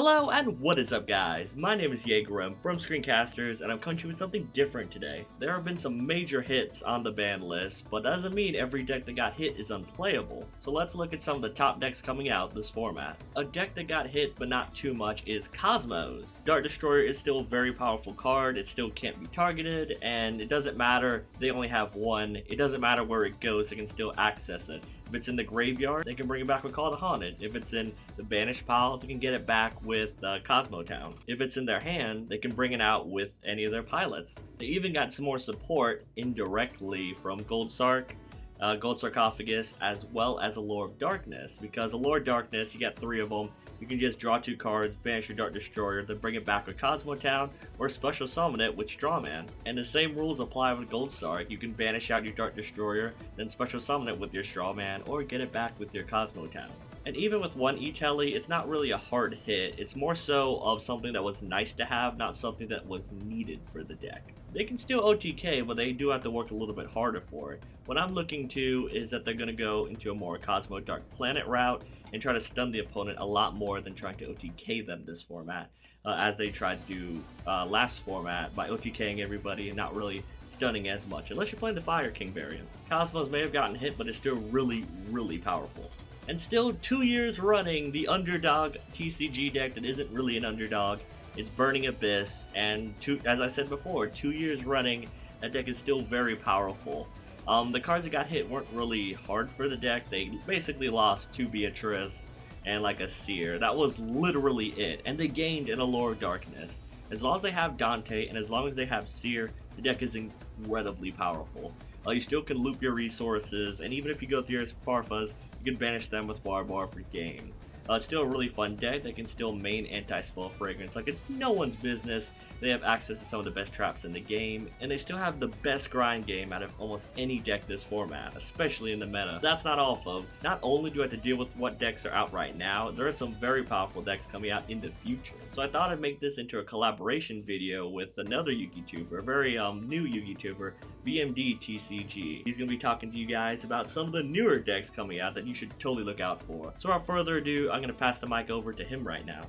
Hello and what is up guys, my name is YUGIOH from SCREENCASTERS and I'm coming to you with something different today. There have been some major hits on the ban list, but that doesn't mean every deck that got hit is unplayable. So let's look at some of the top decks coming out this format. A deck that got hit but not too much is Cosmos. Dark Destroyer is still a very powerful card, it still can't be targeted, and it doesn't matter, they only have one, it doesn't matter where it goes, they can still access it. If it's in the graveyard, they can bring it back with Call to Haunted. If it's in the banished pile, they can get it back with Cosmo Town. If it's in their hand, they can bring it out with any of their pilots. They even got some more support indirectly from Gold Sarcophagus, as well as Allure of Darkness. Because Allure of Darkness, you got 3 of them. You can just draw 2 cards, banish your Dark Destroyer, then bring it back with Cosmo Town, or special summon it with Strawman. And the same rules apply with Gold Sarc. You can banish out your Dark Destroyer, then special summon it with your Strawman, or get it back with your Cosmo Town. And even with 1 E-Tele, it's not really a hard hit, it's more so of something that was nice to have, not something that was needed for the deck. They can still OTK, but they do have to work a little bit harder for it. What I'm looking to is that they're going to go into a more Cosmo Dark Planet route and try to stun the opponent a lot more than trying to OTK them this format, as they tried to do last format by OTKing everybody and not really stunning as much, unless you're playing the Fire King variant. Cosmos may have gotten hit, but it's still really powerful. And still 2 years running, the underdog TCG deck that isn't really an underdog is Burning Abyss, and as I said before, 2 years running, that deck is still very powerful. The cards that got hit weren't really hard for the deck. They basically lost to Beatrice and like a Seer. That was literally it, and they gained an Allure of Darkness. As long as they have Dante and as long as they have Seer, the deck is incredibly powerful. You still can loop your resources, and even if you go through your Sparfas, you can banish them with Warbar for game. It's still a really fun deck that can still main anti-spell fragrance like it's no one's business. They have access to some of the best traps in the game, and they still have the best grind game out of almost any deck this format, especially in the meta. That's not all, folks. Not only do I have to deal with what decks are out right now, there are some very powerful decks coming out in the future. So I thought I'd make this into a collaboration video with another YugiTuber, a very new YugiTuber, VMDTCG. He's going to be talking to you guys about some of the newer decks coming out that you should totally look out for. So without further ado, I'm going to pass the mic over to him right now.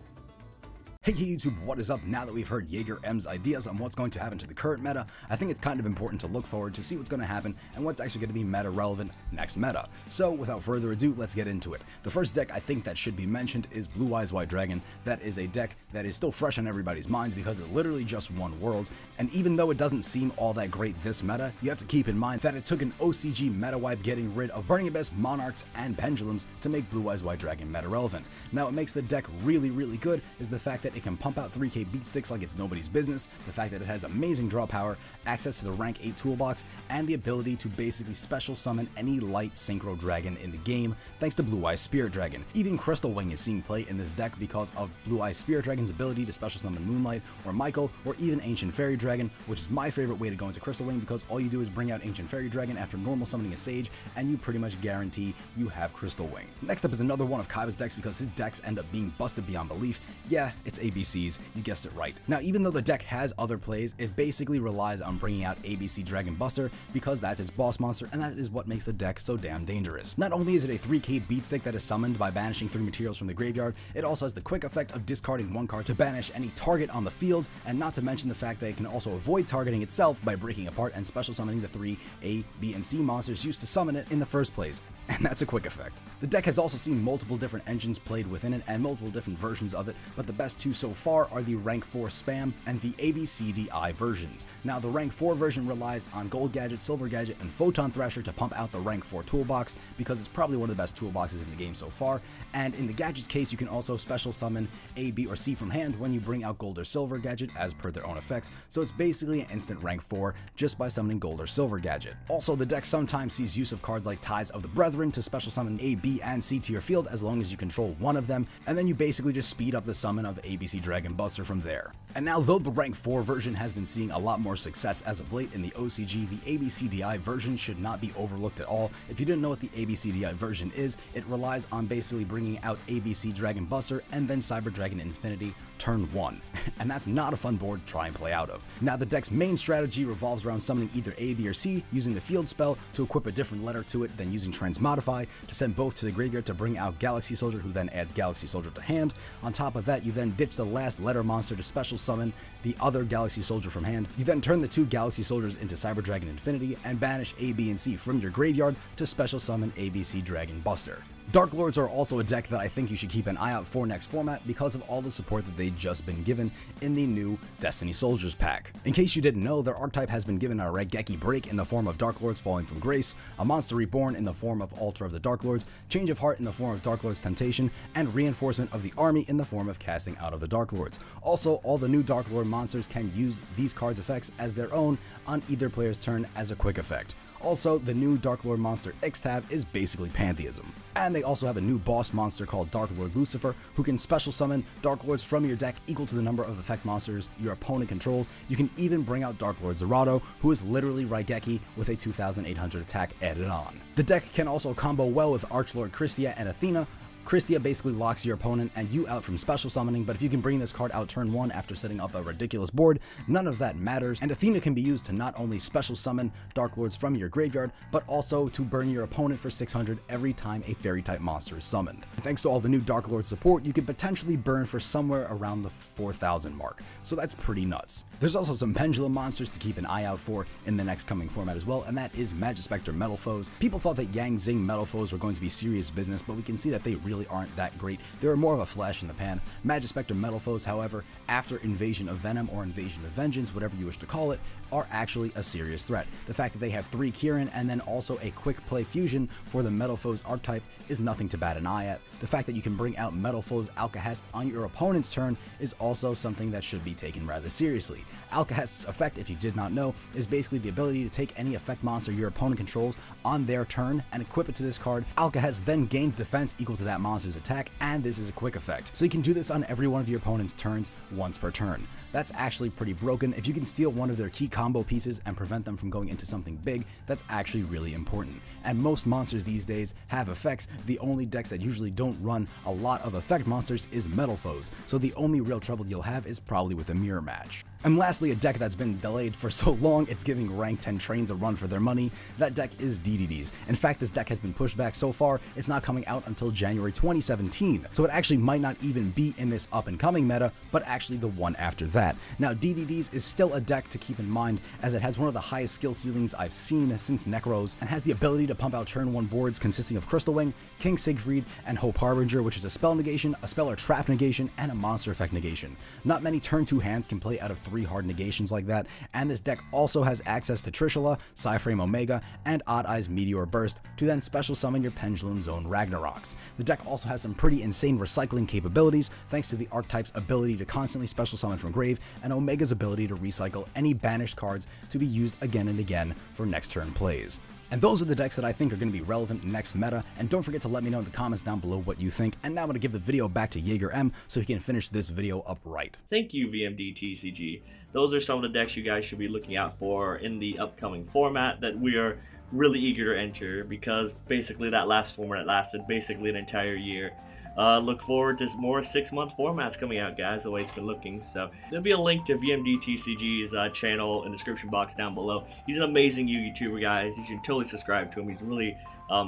Hey YouTube, what is up? Now that we've heard YUGIOH's ideas on what's going to happen to the current meta, I think it's kind of important to look forward to see what's going to happen and what's actually going to be meta relevant next meta. So without further ado, let's get into it. The first deck I think that should be mentioned is Blue Eyes White Dragon. That is a deck that is still fresh on everybody's minds because it literally just won Worlds, and even though it doesn't seem all that great this meta, you have to keep in mind that it took an OCG meta wipe getting rid of Burning Abyss, Monarchs, and Pendulums to make Blue Eyes White Dragon meta relevant. Now what makes the deck really good is the fact that it can pump out 3k beat sticks like it's nobody's business, the fact that it has amazing draw power, access to the rank 8 toolbox, and the ability to basically special summon any light synchro dragon in the game thanks to Blue Eyes Spirit Dragon. Even Crystal Wing is seeing play in this deck because of Blue Eyes Spirit Dragon's ability to special summon Moonlight or Michael or even Ancient Fairy Dragon, which is my favorite way to go into Crystal Wing because all you do is bring out Ancient Fairy Dragon after normal summoning a Sage and you pretty much guarantee you have Crystal Wing. Next up is another one of Kaiba's decks because his decks end up being busted beyond belief. Yeah, it's ABCs. You guessed it right. Now even though the deck has other plays, it basically relies on bringing out ABC Dragon Buster because that's its boss monster and that is what makes the deck so damn dangerous. Not only is it a 3k beat stick that is summoned by banishing 3 materials from the graveyard, it also has the quick effect of discarding 1 card to banish any target on the field, and not to mention the fact that it can also avoid targeting itself by breaking apart and special summoning the 3 A, B, and C monsters used to summon it in the first place. And that's a quick effect. The deck has also seen multiple different engines played within it and multiple different versions of it, but the best 2 so far are the rank 4 spam and the ABCDI versions. Now the rank 4 version relies on Gold Gadget, Silver Gadget, and Photon Thrasher to pump out the rank 4 toolbox because it's probably one of the best toolboxes in the game so far, and in the Gadget's case you can also special summon A, B, or C from hand when you bring out Gold or Silver Gadget as per their own effects, so it's basically an instant rank 4 just by summoning Gold or Silver Gadget. Also the deck sometimes sees use of cards like Ties of the Brethren to special summon A, B, and C to your field as long as you control one of them, and then you basically just speed up the summon of A, ABC Dragon Buster from there. And now, though the rank 4 version has been seeing a lot more success as of late in the OCG, the ABCDI version should not be overlooked at all. If you didn't know what the ABCDI version is, it relies on basically bringing out ABC Dragon Buster and then Cyber Dragon Infinity turn 1, and that's not a fun board to try and play out of. Now, the deck's main strategy revolves around summoning either A, B, or C, using the field spell to equip a different letter to it, then using Transmodify to send both to the graveyard to bring out Galaxy Soldier, who then adds Galaxy Soldier to hand. On top of that, you then ditch the last letter monster to special summon the other Galaxy Soldier from hand. You then turn the 2 Galaxy Soldiers into Cyber Dragon Infinity and banish A, B, and C from your graveyard to special summon ABC Dragon Buster. Darklords are also a deck that I think you should keep an eye out for next format because of all the support that they've just been given in the new Destiny Soldiers pack. In case you didn't know, their archetype has been given a Raigeki break in the form of Darklords Falling from Grace, a Monster Reborn in the form of Altar of the Darklords, Change of Heart in the form of Darklords Temptation, and Reinforcement of the Army in the form of Casting Out of the Darklords. Also, all the new Darklord monsters can use these cards' effects as their own on either player's turn as a quick effect. Also, the new Darklord monster X-Tab is basically pantheism. And they also have a new boss monster called Darklord Lucifer, who can special summon Darklords from your deck equal to the number of effect monsters your opponent controls. You can even bring out Darklord Zerato, who is literally Raigeki with a 2800 attack added on. The deck can also combo well with Archlord Christia and Athena. Christia basically locks your opponent and you out from special summoning, but if you can bring this card out turn 1 after setting up a ridiculous board, none of that matters, and Athena can be used to not only special summon Darklords from your graveyard, but also to burn your opponent for 600 every time a fairy type monster is summoned. And thanks to all the new Darklord support, you can potentially burn for somewhere around the 4,000 mark, so that's pretty nuts. There's also some pendulum monsters to keep an eye out for in the next coming format as well, and that is Magispector Metalfoes. People thought that Yang Zing Metalfoes were going to be serious business, but we can see that they really aren't that great. They were more of a flash in the pan. Magispector Metalfoes, however, after Invasion of Venom or Invasion of Vengeance, whatever you wish to call it, are actually a serious threat. The fact that they have 3 Kieran and then also a quick play fusion for the Metalfoes archetype is nothing to bat an eye at. The fact that you can bring out Metalfoes Alcahest on your opponent's turn is also something that should be taken rather seriously. Alcahest's effect, if you did not know, is basically the ability to take any effect monster your opponent controls on their turn and equip it to this card. Alcahest then gains defense equal to that monster's attack, and this is a quick effect. So you can do this on every one of your opponent's turns once per turn. That's actually pretty broken. If you can steal one of their key combo pieces and prevent them from going into something big, that's actually really important. And most monsters these days have effects. The only decks that usually don't run a lot of effect monsters is Metalfoes, so the only real trouble you'll have is probably with a mirror match. And lastly, a deck that's been delayed for so long it's giving rank 10 trains a run for their money. That deck is DDDs. In fact, this deck has been pushed back so far, it's not coming out until January 2017. So it actually might not even be in this up and coming meta, but actually the one after that. Now, DDDs is still a deck to keep in mind, as it has one of the highest skill ceilings I've seen since Necros, and has the ability to pump out turn 1 boards consisting of Crystal Wing, King Siegfried, and Hope Harbinger, which is a spell negation, a spell or trap negation, and a monster effect negation. Not many turn 2 hands can play out of 3 hard negations like that, and this deck also has access to Trishula, Psyframe Omega, and Odd Eyes Meteor Burst to then special summon your Pendulum Zone Ragnaroks. The deck also has some pretty insane recycling capabilities thanks to the archetype's ability to constantly special summon from grave, and Omega's ability to recycle any banished cards to be used again and again for next turn plays. And those are the decks that I think are going to be relevant next meta, and don't forget to let me know in the comments down below what you think. And now I'm going to give the video back to Jaeger M so he can finish this video up right. Thank you, VMDTCG. Those are some of the decks you guys should be looking out for in the upcoming format that we are really eager to enter, because basically that last format lasted basically an entire year. Look forward to more 6-month formats coming out, guys, the way it's been looking. So there'll be a link to VMDTCG's channel in the description box down below. He's an amazing YouTuber, guys. You should totally subscribe to him. He's really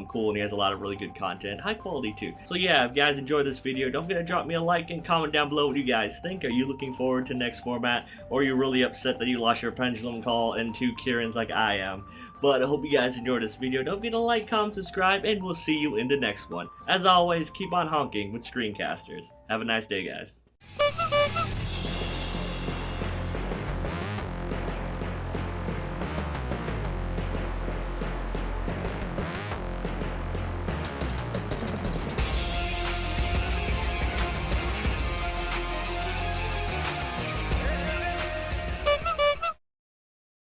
cool, and he has a lot of really good content, high quality too. So yeah, if you guys enjoyed this video, don't forget to drop me a like and comment down below what you guys think. Are you looking forward to next format, or are you really upset that you lost your Pendulum Call and 2 Kirans like I am? But I hope you guys enjoyed this video. Don't forget to like, comment, subscribe, and we'll see you in the next one. As always, keep on honking with Screencasters. Have a nice day, guys.